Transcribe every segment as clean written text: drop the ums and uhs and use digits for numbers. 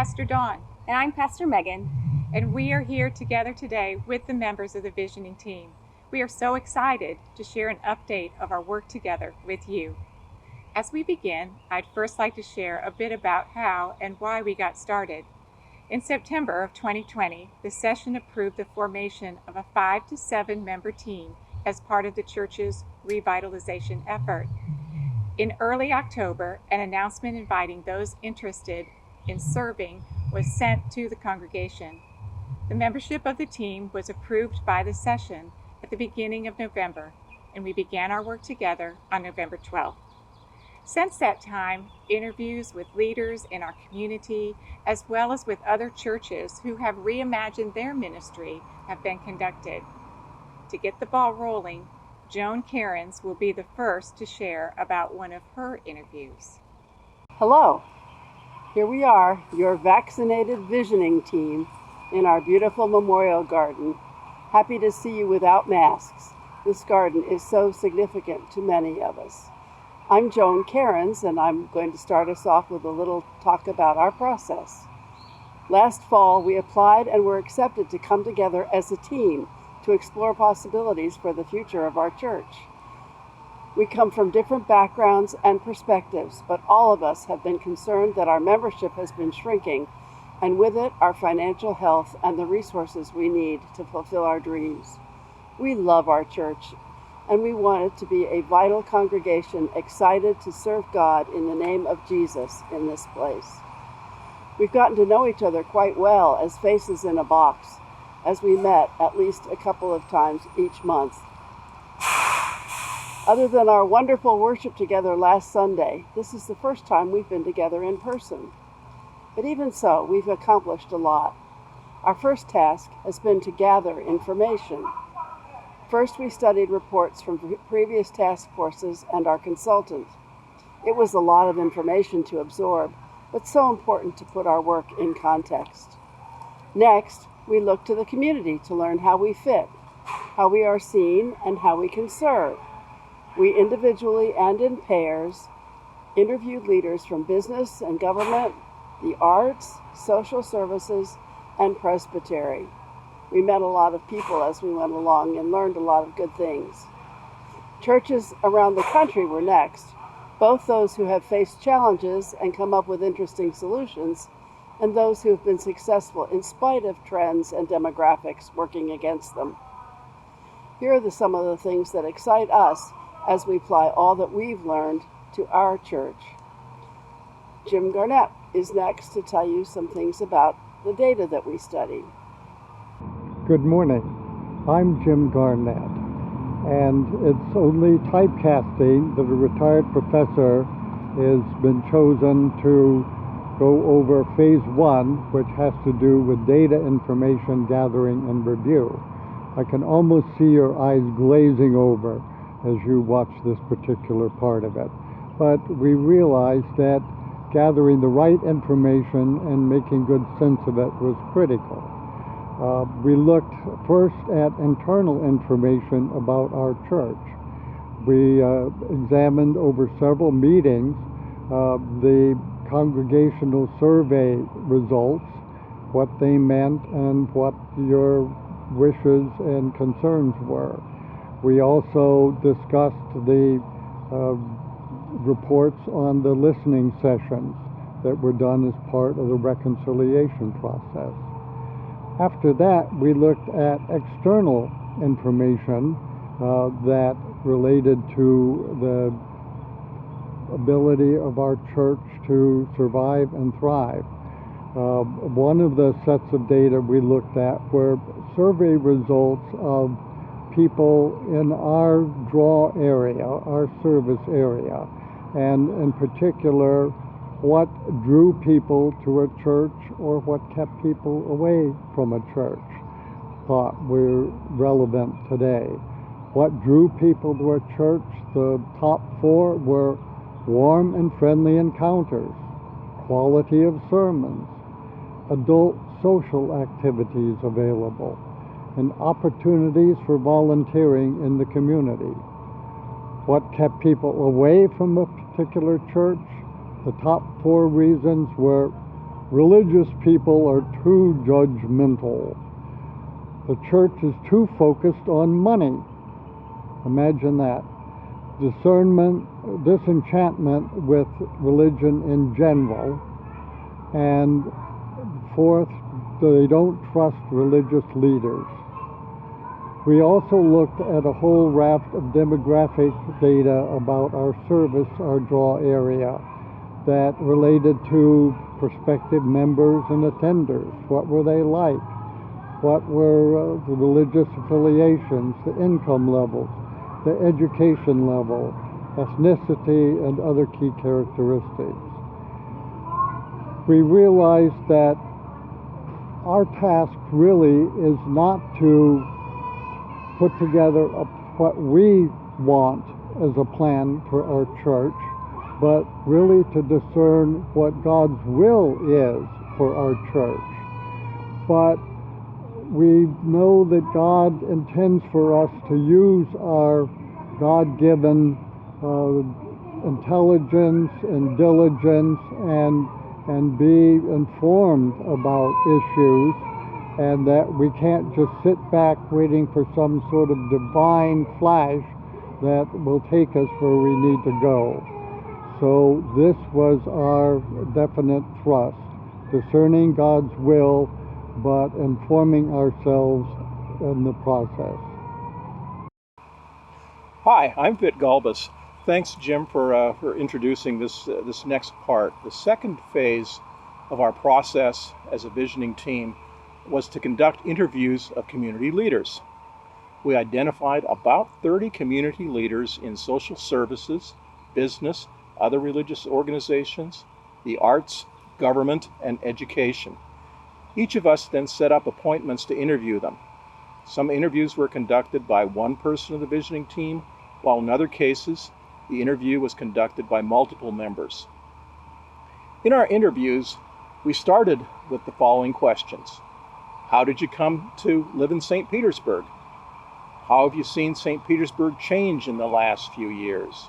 Pastor Dawn. And I'm Pastor Megan. And we are here together today with the members of the Visioning team. We are so excited to share an update of our work together with you. As we begin, I'd first like to share a bit about how and why we got started. In September of 2020, the session approved the formation of a 5 to 7 member team as part of the church's revitalization effort. In early October, an announcement inviting those interested in serving was sent to the congregation. The membership of the team was approved by the session at the beginning of November, and we began our work together on November 12th. Since that time, interviews with leaders in our community, as well as with other churches who have reimagined their ministry, have been conducted. To get the ball rolling, Joan Cairns will be the first to share about one of her interviews. Hello, here we are, your vaccinated visioning team in our beautiful memorial garden. Happy to see you without masks. This garden is so significant to many of us. I'm Joan Cairns, and I'm going to start us off with a little talk about our process. Last fall, we applied and were accepted to come together as a team to explore possibilities for the future of our church. We come from different backgrounds and perspectives, but all of us have been concerned that our membership has been shrinking, and with it, our financial health and the resources we need to fulfill our dreams. We love our church, and we want it to be a vital congregation excited to serve God in the name of Jesus in this place. We've gotten to know each other quite well as faces in a box, as we met at least a couple of times each month. Other than our wonderful worship together last Sunday, this is the first time we've been together in person. But even so, we've accomplished a lot. Our first task has been to gather information. First, we studied reports from previous task forces and our consultant. It was a lot of information to absorb, but so important to put our work in context. Next, we looked to the community to learn how we fit, how we are seen, and how we can serve. We individually and in pairs interviewed leaders from business and government, the arts, social services, and presbytery. We met a lot of people as we went along and learned a lot of good things. Churches around the country were next, both those who have faced challenges and come up with interesting solutions, and those who have been successful in spite of trends and demographics working against them. Here are some of the things that excite us as we apply all that we've learned to our church. Jim Garnett is next to tell you some things about the data that we studied. Good morning. I'm Jim Garnett, and it's only typecasting that a retired professor has been chosen to go over phase 1, which has to do with data information gathering and review. I can almost see your eyes glazing over as you watch this particular part of it. But we realized that gathering the right information and making good sense of it was critical. We looked first at internal information about our church. We examined over several meetings the congregational survey results, what they meant, and what your wishes and concerns were. We also discussed the reports on the listening sessions that were done as part of the reconciliation process. After that, we looked at external information that related to the ability of our church to survive and thrive. One of the sets of data we looked at were survey results of people in our draw area, our service area, and in particular, what drew people to a church or what kept people away from a church thought were relevant today. What drew people to a church? The top 4 were warm and friendly encounters, quality of sermons, adult social activities available, and opportunities for volunteering in the community. What kept people away from a particular church? The top 4 reasons were religious people are too judgmental. The church is too focused on money. Imagine that. Disenchantment with religion in general. And fourth, they don't trust religious leaders. We also looked at a whole raft of demographic data about our service, our draw area, that related to prospective members and attenders. What were they like? What were the religious affiliations, the income levels, the education level, ethnicity, and other key characteristics. We realized that our task really is not to put together what we want as a plan for our church, but really to discern what God's will is for our church. But we know that God intends for us to use our God-given intelligence and diligence and be informed about issues, and that we can't just sit back waiting for some sort of divine flash that will take us where we need to go. So this was our definite thrust, discerning God's will, but informing ourselves in the process. Hi, I'm Vic Galbus. Thanks, Jim, for introducing this next part. The second phase of our process as a visioning team was to conduct interviews of community leaders. We identified about 30 community leaders in social services, business, other religious organizations, the arts, government, and education. Each of us then set up appointments to interview them. Some interviews were conducted by one person of the visioning team, while in other cases, the interview was conducted by multiple members. In our interviews, we started with the following questions. How did you come to live in St. Petersburg? How have you seen St. Petersburg change in the last few years?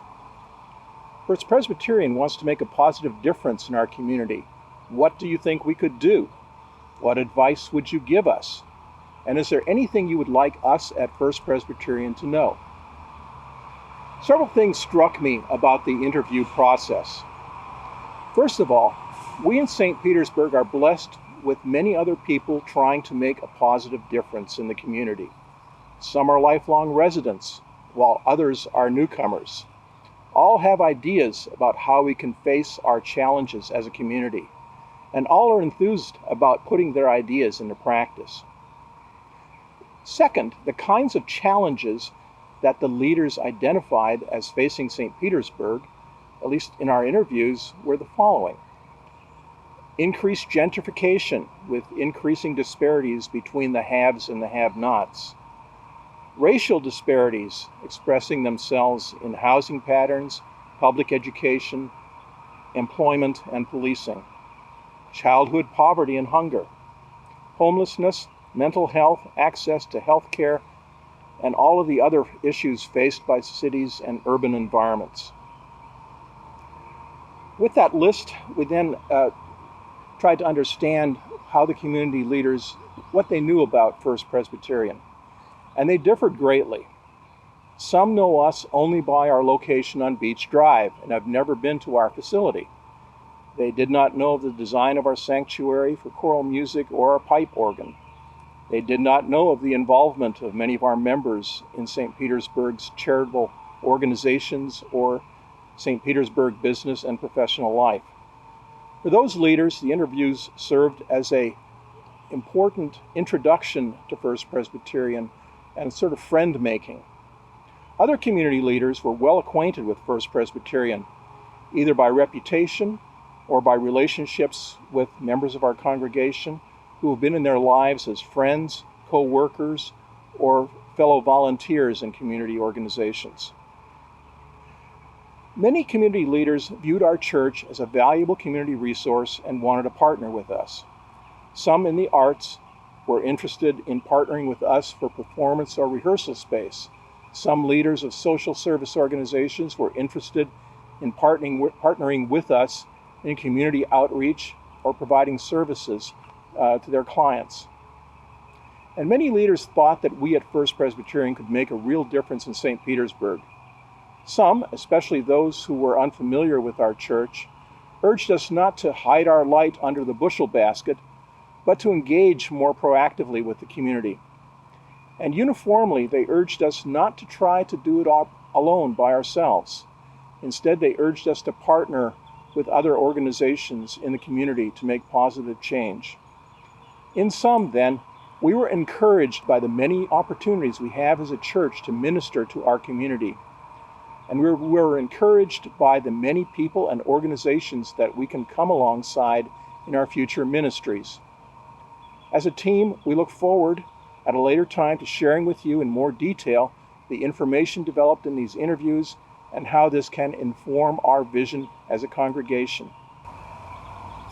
First Presbyterian wants to make a positive difference in our community. What do you think we could do? What advice would you give us? And is there anything you would like us at First Presbyterian to know? Several things struck me about the interview process. First of all, we in St. Petersburg are blessed with many other people trying to make a positive difference in the community. Some are lifelong residents, while others are newcomers. All have ideas about how we can face our challenges as a community, and all are enthused about putting their ideas into practice. Second, the kinds of challenges that the leaders identified as facing St. Petersburg, at least in our interviews, were the following. Increased gentrification with increasing disparities between the haves and the have-nots. Racial disparities expressing themselves in housing patterns, public education, employment, and policing. Childhood poverty and hunger. Homelessness, mental health, access to health care, and all of the other issues faced by cities and urban environments. With that list, we then tried to understand how the community leaders, what they knew about First Presbyterian. And they differed greatly. Some know us only by our location on Beach Drive and have never been to our facility. They did not know of the design of our sanctuary for choral music or our pipe organ. They did not know of the involvement of many of our members in St. Petersburg's charitable organizations or St. Petersburg business and professional life. For those leaders, the interviews served as an important introduction to First Presbyterian and sort of friend-making. Other community leaders were well acquainted with First Presbyterian, either by reputation or by relationships with members of our congregation who have been in their lives as friends, co-workers, or fellow volunteers in community organizations. Many community leaders viewed our church as a valuable community resource and wanted to partner with us. Some in the arts were interested in partnering with us for performance or rehearsal space. Some leaders of social service organizations were interested in partnering with us in community outreach or providing services to their clients. And many leaders thought that we at First Presbyterian could make a real difference in St. Petersburg. Some, especially those who were unfamiliar with our church, urged us not to hide our light under the bushel basket, but to engage more proactively with the community. And uniformly, they urged us not to try to do it all alone by ourselves. Instead, they urged us to partner with other organizations in the community to make positive change. In sum, then, we were encouraged by the many opportunities we have as a church to minister to our community. And we were encouraged by the many people and organizations that we can come alongside in our future ministries. As a team, we look forward at a later time to sharing with you in more detail the information developed in these interviews and how this can inform our vision as a congregation.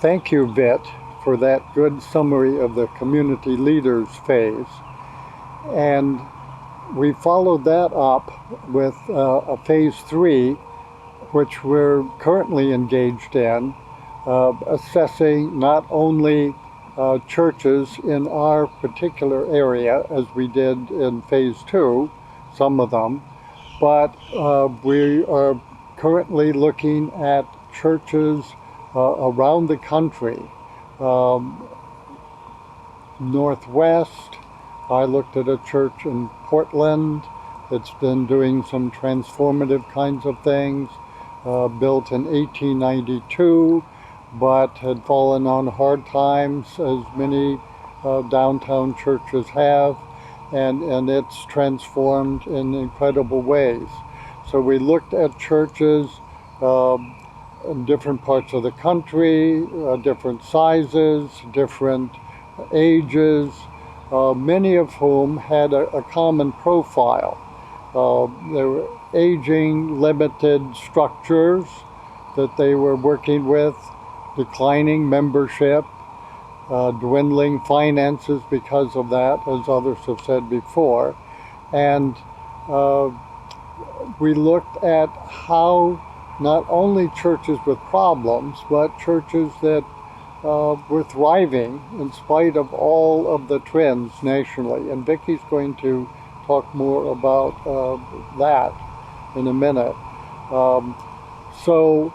Thank you, Vit, for that good summary of the community leaders phase. And we followed that up with a phase 3, which we're currently engaged in, assessing not only churches in our particular area, as we did in phase 2, some of them, but we are currently looking at churches around the country. Northwest, I looked at a church in Portland that's been doing some transformative kinds of things, built in 1892, but had fallen on hard times, as many downtown churches have, and it's transformed in incredible ways. So we looked at churches in different parts of the country, different sizes, different ages, many of whom had a common profile. They were aging, limited structures that they were working with, declining membership, dwindling finances because of that, as others have said before. And we looked at how not only churches with problems, but churches that were thriving in spite of all of the trends nationally. And Vicky's going to talk more about that in a minute. So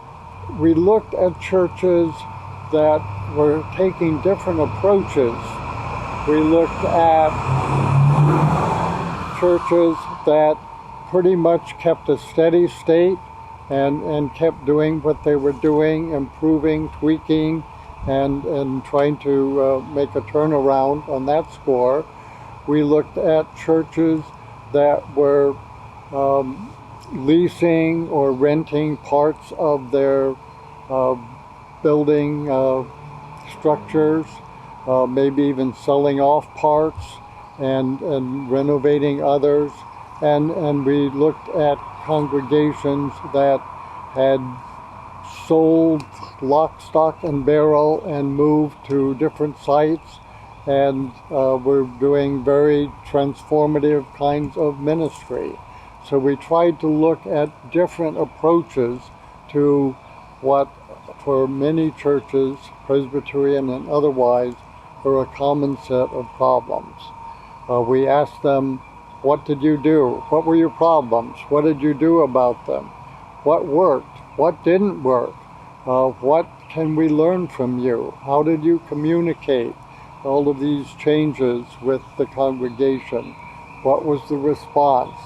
we looked at churches that were taking different approaches. We looked at churches that pretty much kept a steady state and kept doing what they were doing, improving, tweaking, and trying to make a turnaround on that score. We looked at churches that were leasing or renting parts of their building structures, maybe even selling off parts and renovating others. And we looked at congregations that had sold lock, stock, and barrel and moved to different sites and were doing very transformative kinds of ministry. So we tried to look at different approaches to what for many churches, Presbyterian and otherwise, are a common set of problems. We asked them, what did you do? What were your problems? What did you do about them? What worked? What didn't work? What can we learn from you? How did you communicate all of these changes with the congregation? What was the response?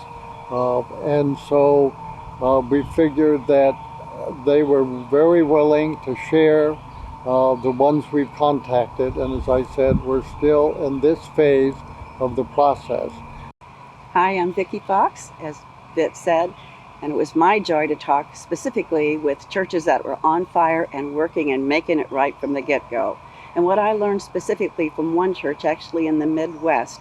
And so we figured that they were very willing to share, the ones we've contacted, and as I said, we're still in this phase of the process. Hi, I'm Vicki Fox, as Vit said, and it was my joy to talk specifically with churches that were on fire and working and making it right from the get-go. And what I learned specifically from one church, actually in the Midwest,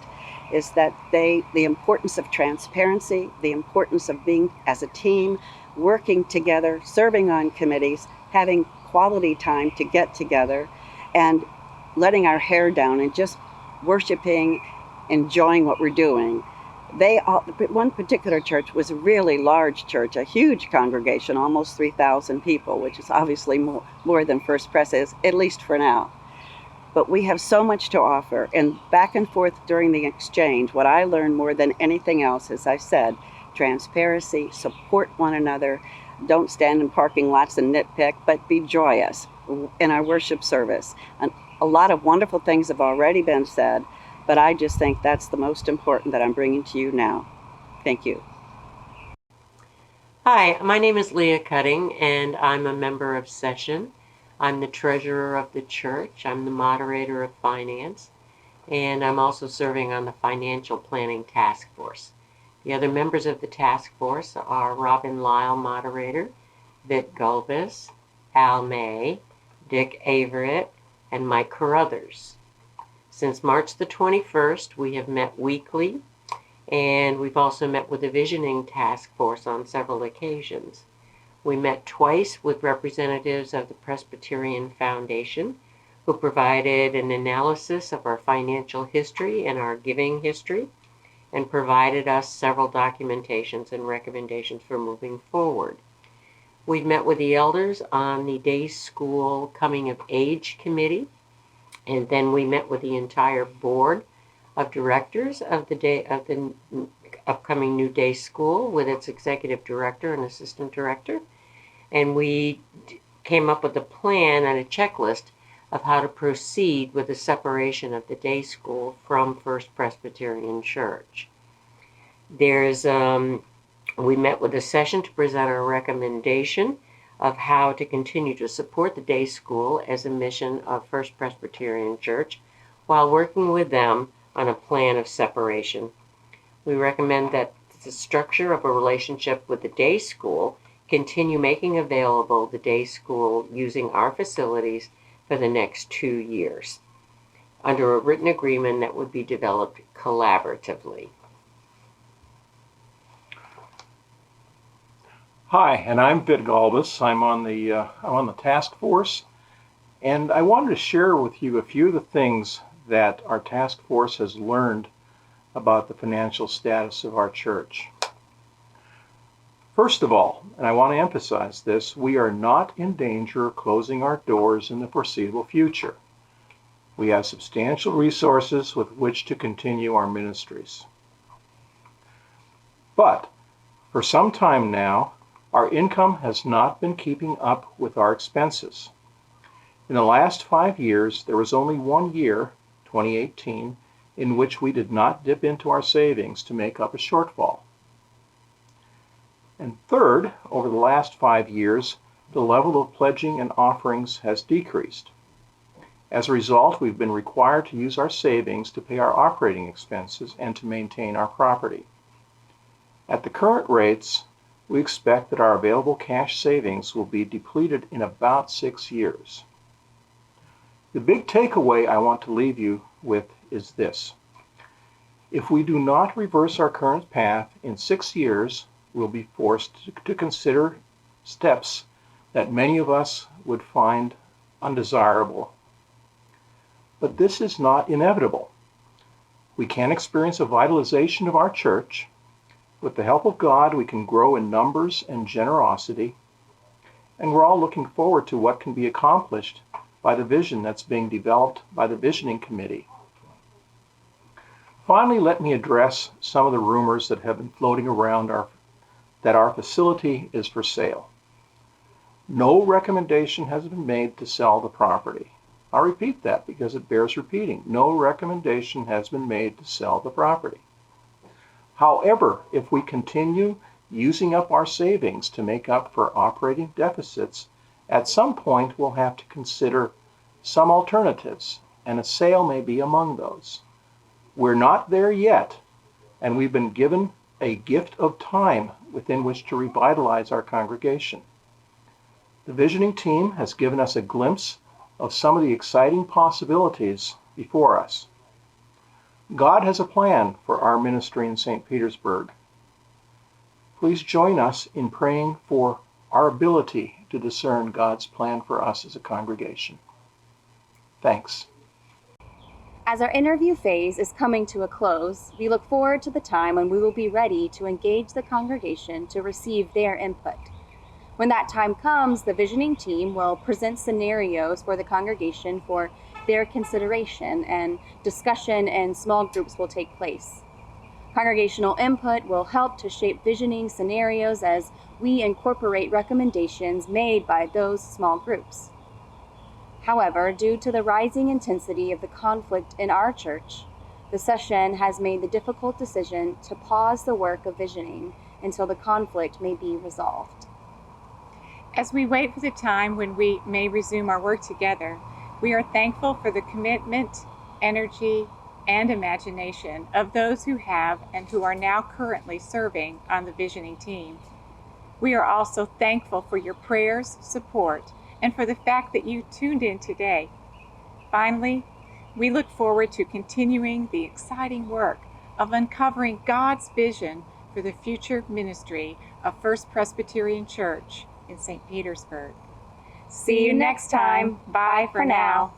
is that the importance of transparency, the importance of being as a team, working together, serving on committees, having quality time to get together, and letting our hair down and just worshiping, enjoying what we're doing. One particular church was a really large church, a huge congregation, almost 3,000 people, which is obviously more than First Pres is, at least for now. But we have so much to offer, and back and forth during the exchange, what I learned more than anything else, as I said, transparency, support one another, don't stand in parking lots and nitpick, but be joyous in our worship service. And a lot of wonderful things have already been said, but I just think that's the most important that I'm bringing to you now. Thank you. Hi, my name is Leah Cutting, and I'm a member of Session. I'm the treasurer of the church. I'm the moderator of finance, and I'm also serving on the financial planning task force. The other members of the task force are Robin Lyle, moderator, Vit Gulbis, Al May, Dick Averett, and Mike Carruthers. Since March the 21st, we have met weekly, and we've also met with the Visioning Task Force on several occasions. We met twice with representatives of the Presbyterian Foundation, who provided an analysis of our financial history and our giving history, and provided us several documentations and recommendations for moving forward. We've met with the elders on the Day School Coming of Age Committee, and then we met with the entire board of directors of the upcoming New Day School with its executive director and assistant director. And we came up with a plan and a checklist of how to proceed with the separation of the day school from First Presbyterian Church. We met with a session to present our recommendation of how to continue to support the day school as a mission of First Presbyterian Church while working with them on a plan of separation. We recommend that the structure of a relationship with the day school continue making available the day school using our facilities for the next 2 years under a written agreement that would be developed collaboratively. Hi, and I'm Vit Gulbis. I'm on the task force, and I wanted to share with you a few of the things that our task force has learned about the financial status of our church. First of all, and I want to emphasize this, we are not in danger of closing our doors in the foreseeable future. We have substantial resources with which to continue our ministries. But for some time now, our income has not been keeping up with our expenses. In the last 5 years, there was only 1 year, 2018, in which we did not dip into our savings to make up a shortfall. And third, over the last 5 years, the level of pledging and offerings has decreased. As a result, we've been required to use our savings to pay our operating expenses and to maintain our property. At the current rates, we expect that our available cash savings will be depleted in about 6 years. The big takeaway I want to leave you with is this. If we do not reverse our current path, in 6 years, we'll be forced to consider steps that many of us would find undesirable. But this is not inevitable. We can experience a vitalization of our church. With the help of God, we can grow in numbers and generosity, and we're all looking forward to what can be accomplished by the vision that's being developed by the Visioning Committee. Finally, let me address some of the rumors that have been floating around that our facility is for sale. No recommendation has been made to sell the property. I'll repeat that because it bears repeating. No recommendation has been made to sell the property. However, if we continue using up our savings to make up for operating deficits, at some point we'll have to consider some alternatives, and a sale may be among those. We're not there yet, and we've been given a gift of time within which to revitalize our congregation. The visioning team has given us a glimpse of some of the exciting possibilities before us. God has a plan for our ministry in St. Petersburg. Please join us in praying for our ability to discern God's plan for us as a congregation. Thanks. As our interview phase is coming to a close, we look forward to the time when we will be ready to engage the congregation to receive their input. When that time comes, the visioning team will present scenarios for the congregation for their consideration, and discussion and small groups will take place. Congregational input will help to shape visioning scenarios as we incorporate recommendations made by those small groups. However, due to the rising intensity of the conflict in our church, the session has made the difficult decision to pause the work of visioning until the conflict may be resolved. As we wait for the time when we may resume our work together, we are thankful for the commitment, energy, and imagination of those who have and who are now currently serving on the visioning team. We are also thankful for your prayers, support, and for the fact that you tuned in today. Finally, we look forward to continuing the exciting work of uncovering God's vision for the future ministry of First Presbyterian Church in St. Petersburg. See you next time. Bye for now.